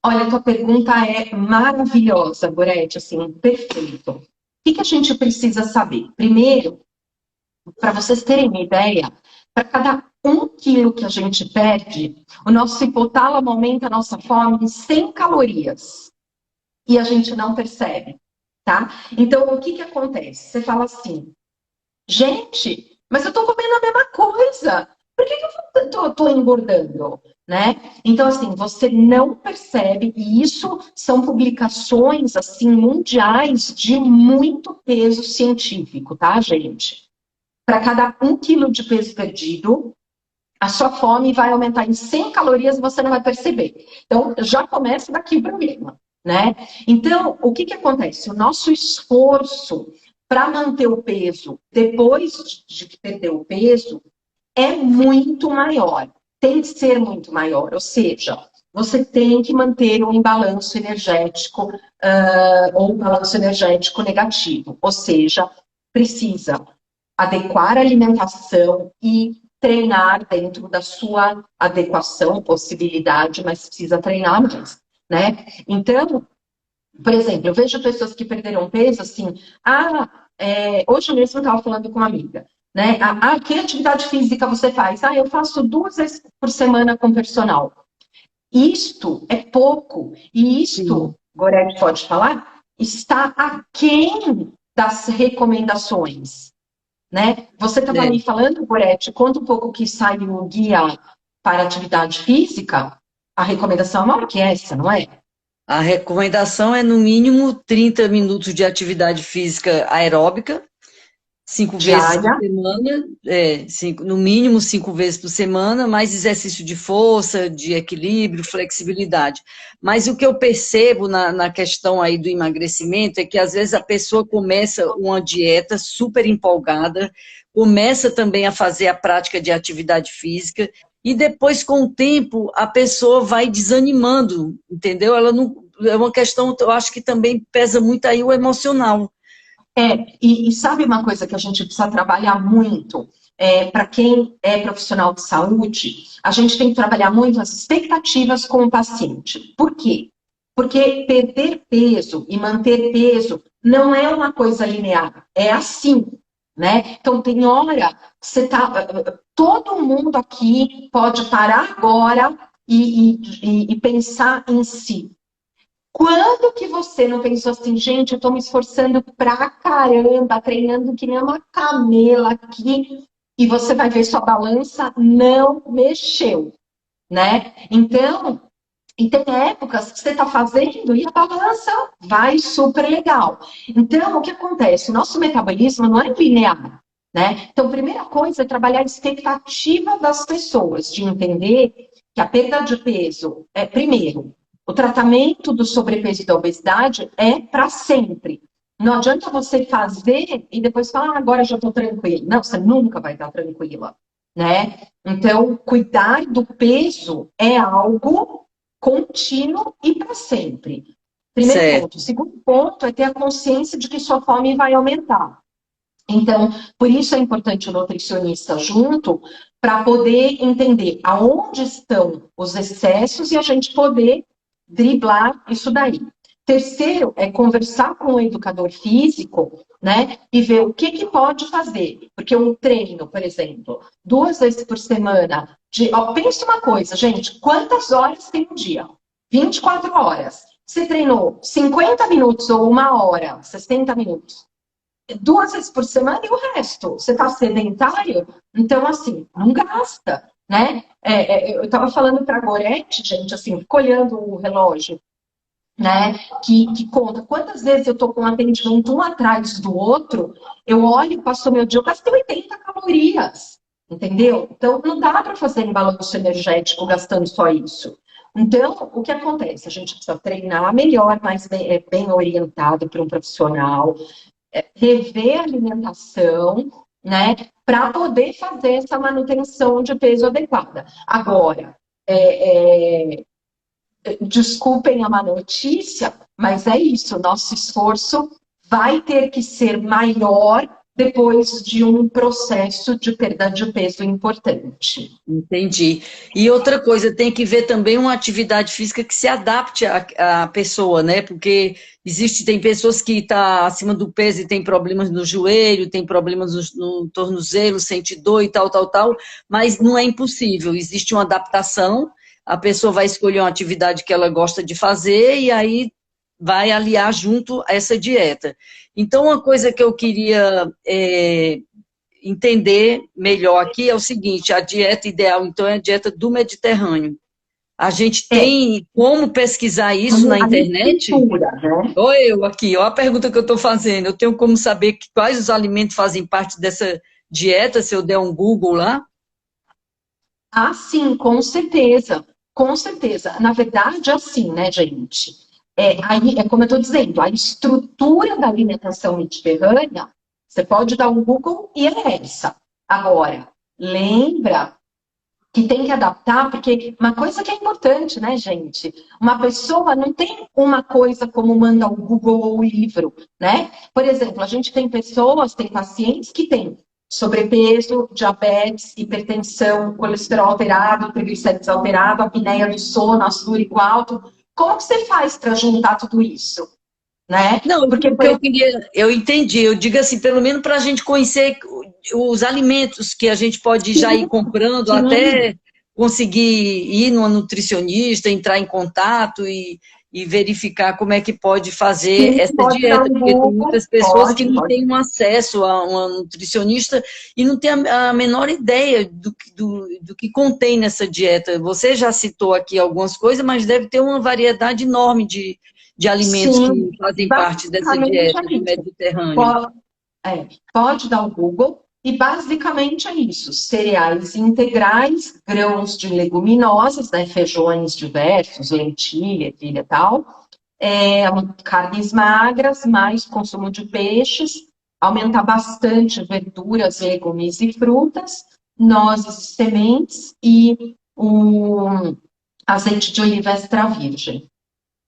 Olha, a tua pergunta é maravilhosa, Gorete, assim, perfeito. O que a gente precisa saber? Primeiro, para vocês terem uma ideia, para cada 1 quilo que a gente perde, o nosso hipotálamo aumenta a nossa fome em 100 calorias. E a gente não percebe, tá? Então, o que acontece? Você fala assim, gente, mas eu estou comendo a mesma coisa. Por que eu estou engordando? Né? Então, assim, você não percebe, e isso são publicações, assim, mundiais de muito peso científico, tá, gente? Para cada 1 quilo de peso perdido, a sua fome vai aumentar em 100 calorias e você não vai perceber. Então, já começa daqui o problema, né? Então, o que acontece? O nosso esforço para manter o peso depois de perder o peso é muito maior. Tem que ser muito maior. Ou seja, você tem que manter um imbalanço energético ou um balanço energético negativo. Ou seja, precisa adequar a alimentação e treinar dentro da sua adequação, possibilidade, mas precisa treinar mais, né? Então, por exemplo, eu vejo pessoas que perderam peso assim, hoje mesmo eu estava falando com uma amiga, né? Que atividade física você faz? Eu faço 2 vezes por semana com personal. Isto é pouco, e isto, Gorete pode falar, está aquém das recomendações. Né? Você estava me falando, Gorete, quando um pouco que sai o guia para atividade física, a recomendação é maior que essa, não é? A recomendação é no mínimo 30 minutos de atividade física aeróbica, 5 vezes por semana, no mínimo 5 vezes por semana, mais exercício de força, de equilíbrio, flexibilidade. Mas o que eu percebo na questão aí do emagrecimento é que às vezes a pessoa começa uma dieta super empolgada, começa também a fazer a prática de atividade física, e depois, com o tempo, a pessoa vai desanimando, entendeu? Ela não, é uma questão, eu acho que também pesa muito aí o emocional. E sabe uma coisa que a gente precisa trabalhar muito? Para quem é profissional de saúde, a gente tem que trabalhar muito as expectativas com o paciente. Por quê? Porque perder peso e manter peso não é uma coisa linear, é assim, né? Então tem hora que você tá. Todo mundo aqui pode parar agora e pensar em si. Quando que você não pensou assim, gente, eu tô me esforçando pra caramba, treinando que nem uma camela aqui, e você vai ver sua balança não mexeu, né? Então, e tem épocas que você tá fazendo e a balança vai super legal. Então, o que acontece? O nosso metabolismo não é linear, né? Então, a primeira coisa é trabalhar a expectativa das pessoas, de entender que a perda de peso é, primeiro, o tratamento do sobrepeso e da obesidade é para sempre. Não adianta você fazer e depois falar, agora já estou tranquila. Não, você nunca vai estar tranquila, né? Então, cuidar do peso é algo contínuo e para sempre. Primeiro ponto. Segundo ponto é ter a consciência de que sua fome vai aumentar. Então, por isso é importante o nutricionista junto, para poder entender aonde estão os excessos e a gente poder driblar isso daí. Terceiro é conversar com o educador físico, né, e ver o que pode fazer. Porque um treino, por exemplo, 2 vezes por semana, pensa uma coisa, gente, quantas horas tem um dia? 24 horas. Você treinou 50 minutos ou 1 hora, 60 minutos, 2 vezes por semana e o resto? Você está sedentário? Então, assim, não gasta, né? Eu estava falando para a Gorete, gente, assim, fico olhando o relógio, né? Que conta quantas vezes eu estou com um atendimento um atrás do outro, eu olho, passou meu dia, eu gastei 80 calorias, entendeu? Então, não dá para fazer em balanço energético gastando só isso. Então, o que acontece? A gente precisa treinar melhor, mais bem orientado para um profissional, rever a alimentação, né, para poder fazer essa manutenção de peso adequada. Agora, desculpem a má notícia, mas é isso, nosso esforço vai ter que ser maior depois de um processo de perda de peso importante. Entendi. E outra coisa, tem que ver também uma atividade física que se adapte à pessoa, né? Porque tem pessoas que estão acima do peso e tem problemas no joelho, tem problemas no tornozelo, sente dor e tal, tal, tal, mas não é impossível. Existe uma adaptação, a pessoa vai escolher uma atividade que ela gosta de fazer e aí vai aliar junto a essa dieta. Então, uma coisa que eu queria entender melhor aqui é o seguinte: a dieta ideal, então, é a dieta do Mediterrâneo. A gente tem como pesquisar isso na internet? Né? Ou eu aqui, olha a pergunta que eu estou fazendo. Eu tenho como saber quais os alimentos fazem parte dessa dieta, se eu der um Google lá? Ah, sim, com certeza. Com certeza. Na verdade, assim, né, gente? Aí, é como eu estou dizendo, a estrutura da alimentação mediterrânea, você pode dar um Google e é essa. Agora, lembra que tem que adaptar, porque uma coisa que é importante, né, gente? Uma pessoa não tem uma coisa como manda o Google ou o livro, né? Por exemplo, a gente tem pacientes que têm sobrepeso, diabetes, hipertensão, colesterol alterado, triglicérides alterado, apneia do sono, ácido úrico alto. Como que você faz para juntar tudo isso? Né? Não, porque eu entendi. Eu digo assim, pelo menos para a gente conhecer os alimentos que a gente pode já ir comprando, sim. Até conseguir ir numa nutricionista, entrar em contato e verificar como é que pode fazer essa dieta, porque tem muitas pessoas que não têm um acesso a uma nutricionista e não têm a menor ideia do que contém nessa dieta. Você já citou aqui algumas coisas, mas deve ter uma variedade enorme de alimentos Sim, que fazem parte dessa dieta do Mediterrâneo. Pode dar o Google, e basicamente é isso: cereais integrais, grãos de leguminosas, né, feijões diversos, lentilha, ervilha e tal, carnes magras, mais consumo de peixes, aumentar bastante verduras, legumes e frutas, nozes e sementes e o azeite de oliva extra virgem.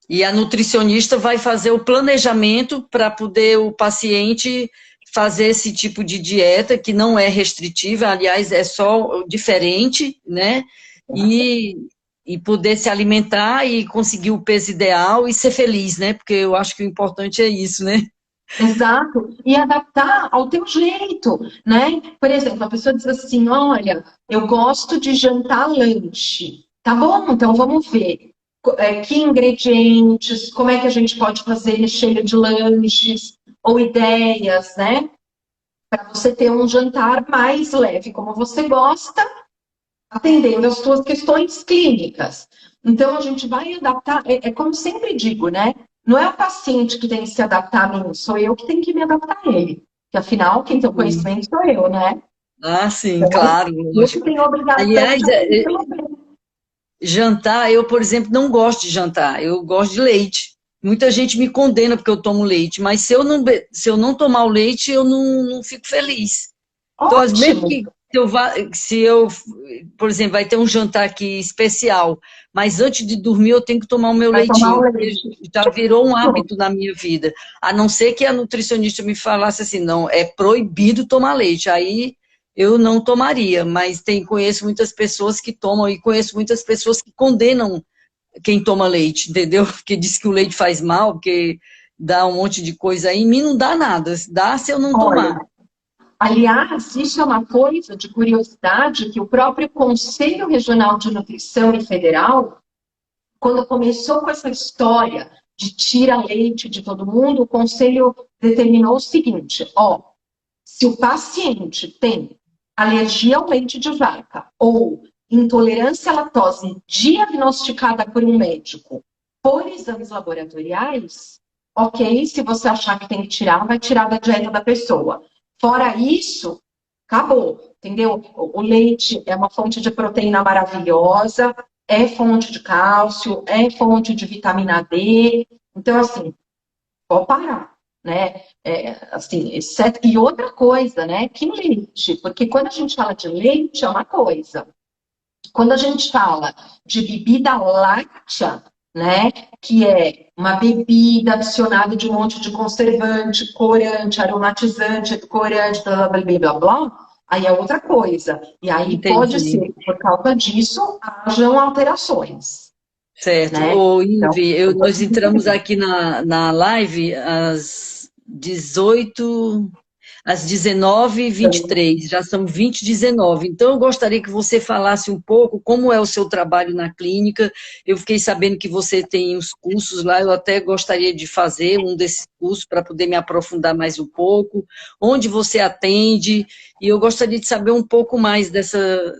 E a nutricionista vai fazer o planejamento para poder o paciente fazer esse tipo de dieta, que não é restritiva, aliás, é só diferente, né? E poder se alimentar e conseguir o peso ideal e ser feliz, né? Porque eu acho que o importante é isso, né? Exato, e adaptar ao teu jeito, né? Por exemplo, a pessoa diz assim: olha, eu gosto de jantar lanche. Tá bom, então vamos ver que ingredientes, como é que a gente pode fazer recheio de lanches, ou ideias, né? Para você ter um jantar mais leve, como você gosta, atendendo às suas questões clínicas. Então, a gente vai adaptar, como sempre digo, né? Não é o paciente que tem que se adaptar a mim, sou eu que tenho que me adaptar a ele. Porque, afinal, quem tem o conhecimento sou eu, né? Ah, sim, então, claro. Eu que tenho a obrigação Aliás, de jantar, eu, por exemplo, não gosto de jantar, eu gosto de leite. Muita gente me condena porque eu tomo leite, mas se eu não tomar o leite, eu não fico feliz. Então, mesmo que por exemplo, vai ter um jantar aqui especial, mas antes de dormir eu tenho que tomar o meu leitinho, porque já virou um hábito na minha vida. A não ser que a nutricionista me falasse assim: não, é proibido tomar leite. Aí eu não tomaria, mas conheço muitas pessoas que tomam e conheço muitas pessoas que condenam quem toma leite, entendeu? Porque diz que o leite faz mal, porque dá um monte de coisa aí. Em mim não dá nada, dá se eu não tomar. Aliás, isso é uma coisa de curiosidade que o próprio Conselho Regional de Nutrição e Federal, quando começou com essa história de tira leite de todo mundo, o Conselho determinou o seguinte: se o paciente tem alergia ao leite de vaca ou intolerância à lactose diagnosticada por um médico por exames laboratoriais, ok, se você achar que tem que tirar, vai tirar da dieta da pessoa. Fora isso, acabou, entendeu? O leite é uma fonte de proteína maravilhosa, é fonte de cálcio, é fonte de vitamina D. Então, assim, pode parar, né? Assim, exceto... E outra coisa, né? Que leite, porque quando a gente fala de leite é uma coisa. Quando a gente fala de bebida láctea, né? Que é uma bebida adicionada de um monte de conservante, corante, aromatizante, edulcorante, blá, blá, blá, blá, blá, aí é outra coisa. E aí pode Entendi. ser que por causa disso hajam alterações, Certo. né? Ô, Então, Ive, nós entramos aqui na live às 18, às 19h23, já são 20h19. Então, eu gostaria que você falasse um pouco como é o seu trabalho na clínica. Eu fiquei sabendo que você tem os cursos lá, eu até gostaria de fazer um desses cursos para poder me aprofundar mais um pouco. Onde você atende? E eu gostaria de saber um pouco mais dessa.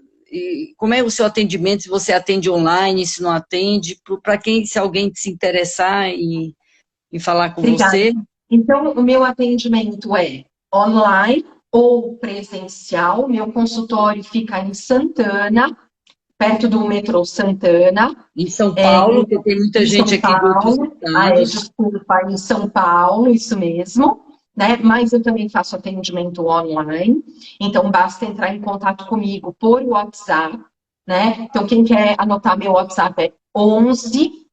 Como é o seu atendimento, se você atende online, se não atende, para quem, se alguém se interessar em falar com obrigada. você. Então, o meu atendimento é online ou presencial. Meu consultório fica em Santana, perto do metrô Santana, Em São é, Paulo, porque tem muita em gente São aqui de outros Paulo, estados. desculpa, em São Paulo, isso mesmo, né? Mas eu também faço atendimento online, então basta entrar em contato comigo por WhatsApp, né? Então, quem quer anotar meu WhatsApp é 11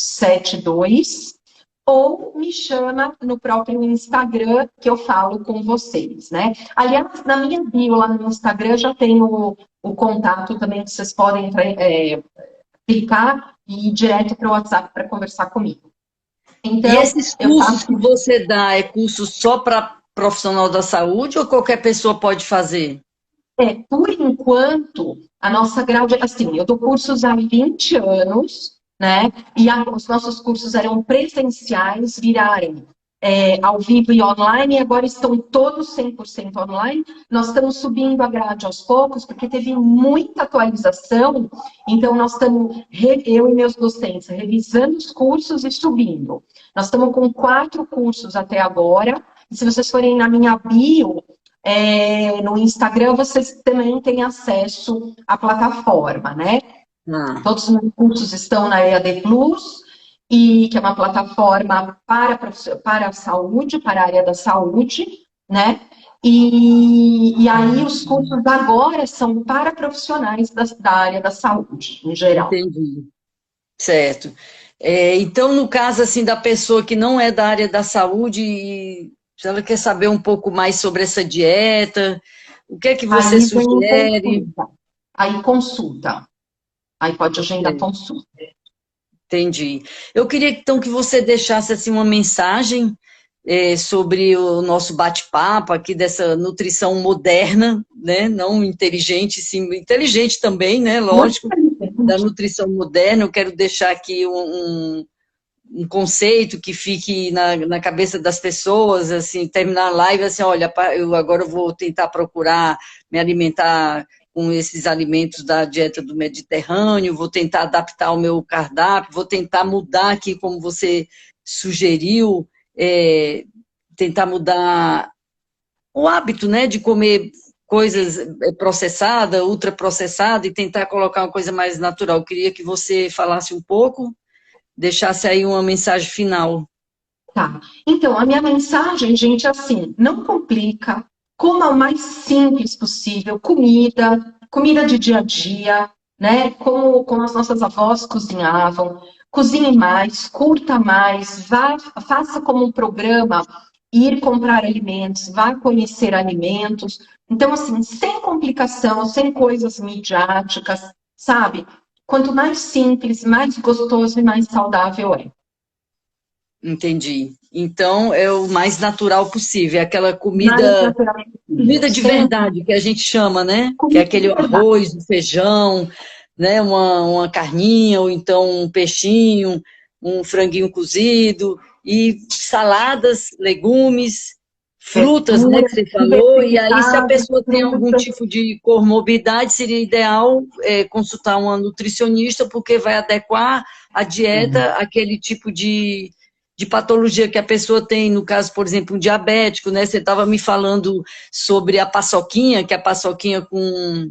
983169872 ou me chama no próprio Instagram que eu falo com vocês, né? Aliás, na minha bio lá no Instagram já tem o contato também que vocês podem clicar e ir direto para o WhatsApp para conversar comigo. E Então, esses eu cursos faço. que você dá, é curso só para profissional da saúde ou qualquer pessoa pode fazer? Por enquanto, a nossa grade, assim, eu dou cursos há 20 anos, né? E os nossos cursos eram presenciais, viraram ao vivo e online, e agora estão todos 100% online. Nós estamos subindo a grade aos poucos, porque teve muita atualização, então nós estamos, eu e meus docentes, revisando os cursos e subindo. Nós estamos com 4 cursos até agora, e se vocês forem na minha bio, no Instagram, vocês também têm acesso à plataforma, né? Ah, Todos os meus cursos estão na EAD Plus, que é uma plataforma para a saúde, para a área da saúde, né? E aí os cursos agora são para profissionais da área da saúde, em geral. entendi. Certo. Então, no caso assim da pessoa que não é da área da saúde e se ela quer saber um pouco mais sobre essa dieta, o que é que você Aí vem sugere? consulta. Aí consulta. Aí pode agendar consulta. Entendi. Eu queria então que você deixasse assim uma mensagem sobre o nosso bate-papo aqui dessa nutrição moderna, né? Não inteligente, sim, inteligente também, né? Muito Lógico, da interessante. nutrição moderna. Eu quero deixar aqui um conceito que fique na cabeça das pessoas, assim, terminar a live assim, olha, eu agora vou tentar procurar me alimentar com esses alimentos da dieta do Mediterrâneo, vou tentar adaptar o meu cardápio, vou tentar mudar aqui, como você sugeriu, tentar mudar o hábito, né, de comer coisas processadas, ultraprocessadas, e tentar colocar uma coisa mais natural. Eu queria que você falasse um pouco, deixasse aí uma mensagem final. Tá. Então, a minha mensagem, gente, é assim, não complica, coma o mais simples possível, comida de dia a dia, né? Como as nossas avós cozinhavam. Cozinhe mais, curta mais, faça como um programa ir comprar alimentos, vá conhecer alimentos. Então, assim, sem complicação, sem coisas midiáticas, sabe? Quanto mais simples, mais gostoso e mais saudável é. Entendi. Então, é o mais natural possível, é aquela Mais comida, natural possível. comida de Sem verdade, que a gente chama, né? Que é comida de aquele verdade. arroz, o feijão, né? Uma carninha, ou então um peixinho, um franguinho cozido, e saladas, legumes, frutas, né, que Verduras, você falou, e aí se a diversificadas, pessoa tem algum frutas. tipo de comorbidade, seria ideal consultar uma nutricionista, porque vai adequar a dieta àquele tipo de patologia que a pessoa tem, no caso, por exemplo, um diabético, né? Você estava me falando sobre a paçoquinha, que a paçoquinha com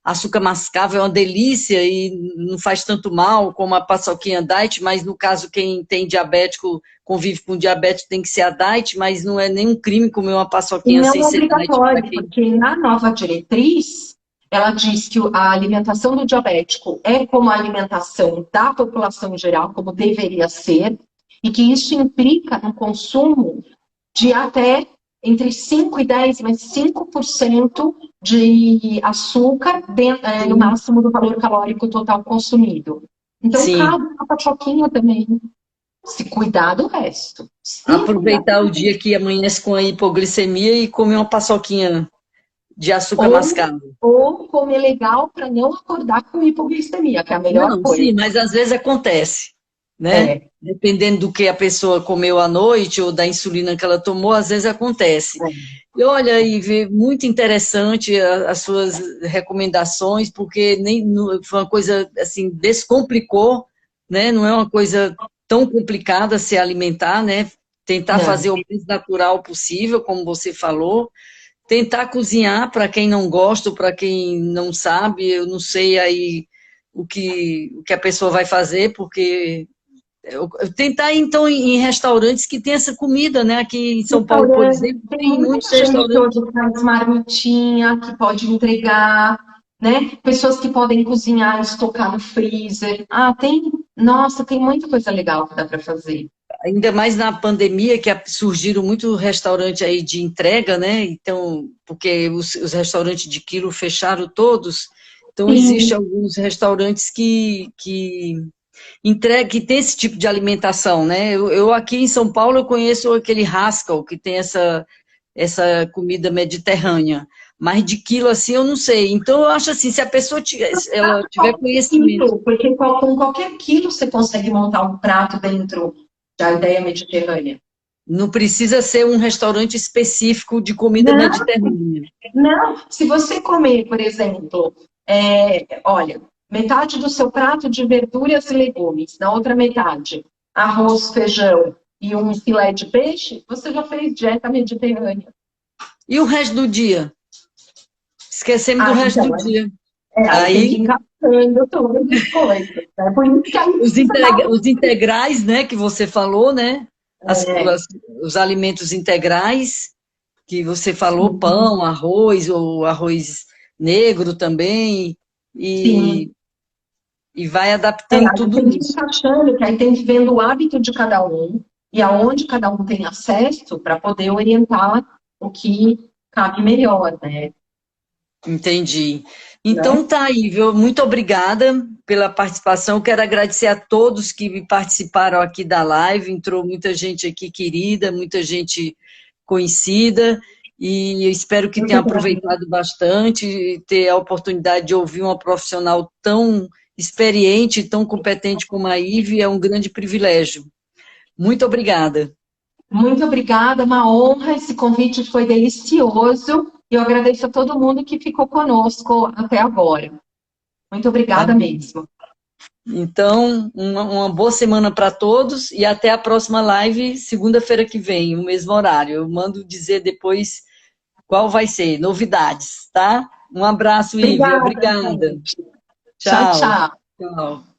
açúcar mascavo é uma delícia e não faz tanto mal como a paçoquinha diet, mas no caso, quem tem diabético, convive com diabetes, tem que ser a diet, mas não é nenhum crime comer uma E paçoquinha não sem é ser diet para obrigatório, quem. porque na nova diretriz, Ela diz que a alimentação do diabético é como a alimentação da população em geral, como deveria ser, e que isso implica no consumo de até entre 5 e 10, mas 5% de açúcar no Sim. máximo do valor calórico total consumido. Então, Sim. cabe uma paçoquinha também. Se cuidar do resto. Se cuidar Aproveitar do o dia resto. que amanhece com a hipoglicemia e comer uma paçoquinha de açúcar Ou, mascavo. ou comer legal para não acordar com hipoglicemia, que é a melhor Não, coisa. sim, mas às vezes acontece, né? É, Dependendo do que a pessoa comeu à noite ou da insulina que ela tomou, às vezes acontece. é. E olha, Ive, muito interessante as suas recomendações, porque foi uma coisa assim, descomplicou, né? Não é uma coisa tão complicada se alimentar, né? Tentar Não. fazer o mais natural possível, como você falou. Tentar cozinhar para quem não gosta, para quem não sabe, eu não sei aí o que a pessoa vai fazer, porque eu tentar ir, então em restaurantes que tem essa comida, né? Aqui em São Paulo, por Restaurante, exemplo, tem tem muita muitos gente restaurantes. hoje que faz marmitinha, que pode entregar, né? Pessoas que podem cozinhar e estocar no freezer. Ah, tem, nossa, tem muita coisa legal que dá para fazer. Ainda mais na pandemia, que surgiram muitos restaurantes aí de entrega, né? Então, porque os restaurantes de quilo fecharam todos, então existem Sim, alguns restaurantes que tem esse tipo de alimentação, né? Eu aqui em São Paulo eu conheço aquele Haskell, que tem essa comida mediterrânea, mas de quilo assim eu não sei. Então eu acho assim, se a pessoa ela tiver qualquer conhecimento, quilo, porque com qualquer quilo você consegue montar um prato dentro da ideia mediterrânea. não precisa ser um restaurante específico de comida Não, mediterrânea. não. Se você comer, por exemplo, olha, metade do seu prato de verduras e legumes, na outra metade, arroz, feijão e um filé de peixe, você já fez dieta mediterrânea. E o resto do dia? Esquecemos do Ah, resto então, do dia. aí tem que ir Aí encaixando todas as coisas. Né? Por isso que aí precisa dar um. os integrais, né, que você falou, né? As, É, as- os alimentos integrais, que você falou, pão, arroz, ou arroz negro também, sim. e, e vai adaptando Aí tudo tem que ir isso. encaixando, que aí tem que ver o hábito de cada um e aonde cada um tem acesso para poder orientar o que cabe melhor, Entendi. né? Então tá aí, viu? Muito obrigada pela participação. Quero agradecer a todos que participaram aqui da live. Entrou muita gente aqui querida, muita gente conhecida, e eu espero que Eu tenha que agradeço. aproveitado bastante e ter a oportunidade de ouvir uma profissional tão experiente, tão competente como a Ive, é um grande privilégio. Muito obrigada. Muito obrigada, uma honra. Esse convite foi delicioso. E eu agradeço a todo mundo que ficou conosco até agora. Muito Tá obrigada bom. mesmo. Então, uma boa semana para todos e até a próxima live, segunda-feira que vem, no mesmo horário. Eu mando dizer depois qual vai ser, novidades, tá? Um abraço, Ive. Obrigada, Obrigada. gente. Tchau, Tchau. tchau. Tchau.